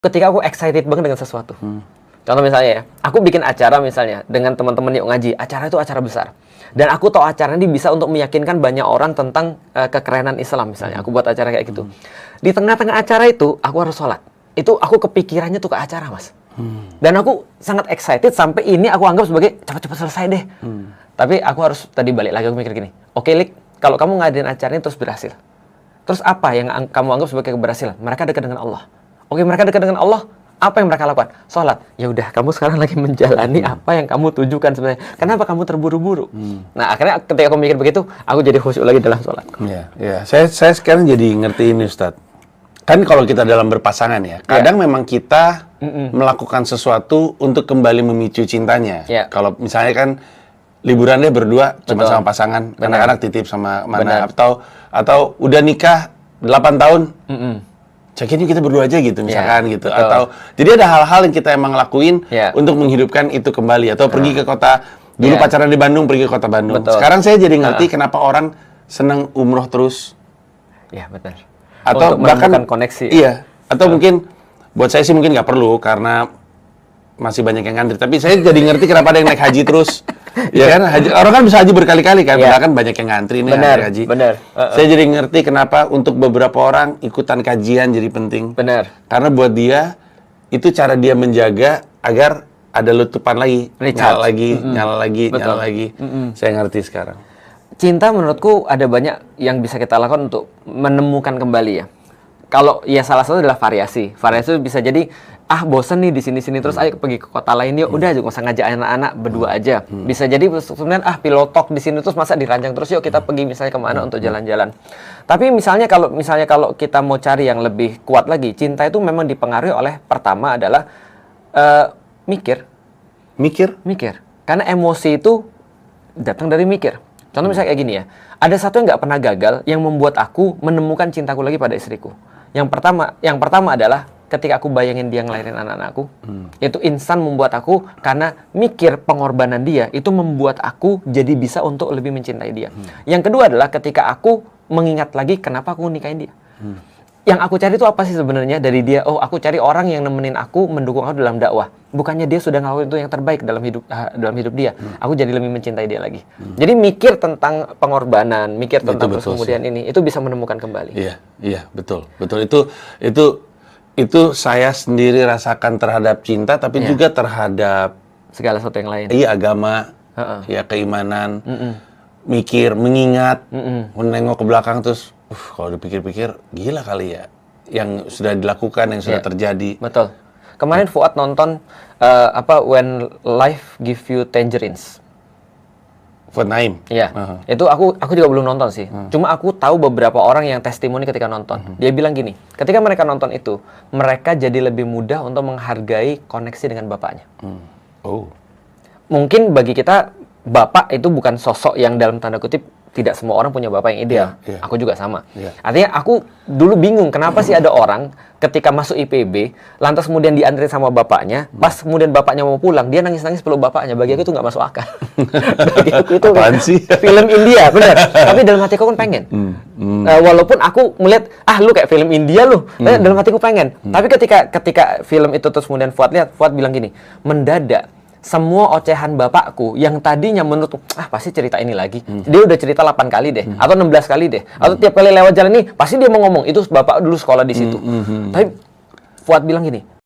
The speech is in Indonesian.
Ketika aku excited banget dengan sesuatu. Contoh misalnya ya, aku bikin acara misalnya dengan teman-teman yuk ngaji. Acara itu acara besar. Dan aku tahu acara ini bisa untuk meyakinkan banyak orang tentang kekerenan Islam misalnya. Aku buat acara kayak gitu. Di tengah-tengah acara itu, aku harus sholat. Itu aku kepikirannya tuh ke acara, Mas. Dan aku sangat excited sampai ini aku anggap sebagai cepat-cepat selesai deh. Tapi aku harus tadi balik lagi, aku mikir gini. Oke, Lik, kalau kamu ngadain acara ini terus berhasil. Terus apa yang kamu anggap sebagai keberhasilan? Mereka dekat dengan Allah. Oke, mereka dekat dengan Allah. Apa yang mereka lakukan? Sholat. Ya udah, kamu sekarang lagi menjalani apa yang kamu tujukan sebenarnya. Kenapa kamu terburu-buru? Nah, akhirnya ketika aku mikir begitu, aku jadi khusyuk lagi dalam sholat. Iya. Saya sekarang jadi ngerti ini, Ustadz. Kan kalau kita dalam berpasangan ya, kadang memang kita melakukan sesuatu untuk kembali memicu cintanya. Kalau misalnya kan liburan deh berdua cuma sama pasangan, anak-anak titip sama mana, atau udah nikah 8 tahun. Cekin kita berdua aja gitu misalkan gitu. Atau jadi ada hal-hal yang kita emang lakuin untuk menghidupkan itu kembali, atau pergi ke kota dulu pacaran di Bandung, pergi ke kota Bandung. Sekarang saya jadi ngerti kenapa orang senang umroh terus. Iya, benar. Atau untuk bahkan koneksi. Iya, atau mungkin buat saya sih mungkin nggak perlu karena masih banyak yang ngantri. Tapi saya jadi ngerti kenapa ada yang naik haji terus. Ya kan, orang kan bisa haji berkali-kali kan, padahal kan banyak yang ngantri nih haji. Benar. Saya jadi ngerti kenapa untuk beberapa orang ikutan kajian jadi penting. Benar. Karena buat dia itu cara dia menjaga agar ada letupan lagi, nyala lagi. Saya ngerti sekarang. Cinta menurutku ada banyak yang bisa kita lakukan untuk menemukan kembali ya. Kalau ya salah satu adalah variasi. Variasi itu bisa jadi bosen nih di sini-sini terus ayo pergi ke kota lain yuk. Udah nggak usah ngajak anak-anak berdua aja. Bisa jadi sebenarnya pilotok di sini terus masa dirancang terus yuk kita pergi misalnya kemana untuk jalan-jalan. Tapi misalnya kalau kita mau cari yang lebih kuat lagi, cinta itu memang dipengaruhi oleh pertama adalah mikir. Karena emosi itu datang dari mikir. Contoh misalnya kayak gini ya, ada satu yang nggak pernah gagal yang membuat aku menemukan cintaku lagi pada istriku. Yang pertama adalah ketika aku bayangin dia ngelahirin anak-anakku, itu instan membuat aku, karena mikir pengorbanan dia, itu membuat aku jadi bisa untuk lebih mencintai dia. Yang kedua adalah ketika aku mengingat lagi kenapa aku nikahin dia. Yang aku cari itu apa sih sebenarnya dari dia? Oh, aku cari orang yang nemenin aku, mendukung aku dalam dakwah. Bukannya dia sudah ngelakuin itu yang terbaik dalam hidup dia. Aku jadi lebih mencintai dia lagi. Jadi mikir tentang pengorbanan, mikir tentang terus kemudian ini, itu bisa menemukan kembali. Iya, betul. Itu saya sendiri rasakan terhadap cinta, tapi juga terhadap segala sesuatu yang lain. Iya, agama, ya keimanan, mikir, mengingat, menengok ke belakang terus. Kalau dipikir-pikir, gila kali ya, yang sudah dilakukan, yang sudah terjadi. Betul. Kemarin Fuad nonton When Life Give You Tangerines. Fuad Naim. Iya. Itu aku juga belum nonton sih. Cuma aku tahu beberapa orang yang testimoni ketika nonton. Dia bilang gini, ketika mereka nonton itu, mereka jadi lebih mudah untuk menghargai koneksi dengan bapaknya. Mungkin bagi kita, bapak itu bukan sosok yang dalam tanda kutip tidak semua orang punya bapak yang ideal. Aku juga sama. Artinya aku dulu bingung kenapa sih ada orang ketika masuk IPB lantas kemudian diantri sama bapaknya, pas kemudian bapaknya mau pulang dia nangis-nangis peluk bapaknya. Bagi aku itu nggak masuk akal. Bagi aku itu film India, benar. Tapi dalam hatiku kan pengen. Walaupun aku melihat lu kayak film India lu, dalam hatiku pengen. Tapi ketika film itu terus kemudian Fuad bilang gini, mendadak semua ocehan bapakku yang tadinya menurutku pasti cerita ini lagi, dia udah cerita 8 kali deh atau 16 kali deh, atau tiap kali lewat jalan ini pasti dia mau ngomong itu bapak dulu sekolah di situ. Tapi Fuad bilang gini,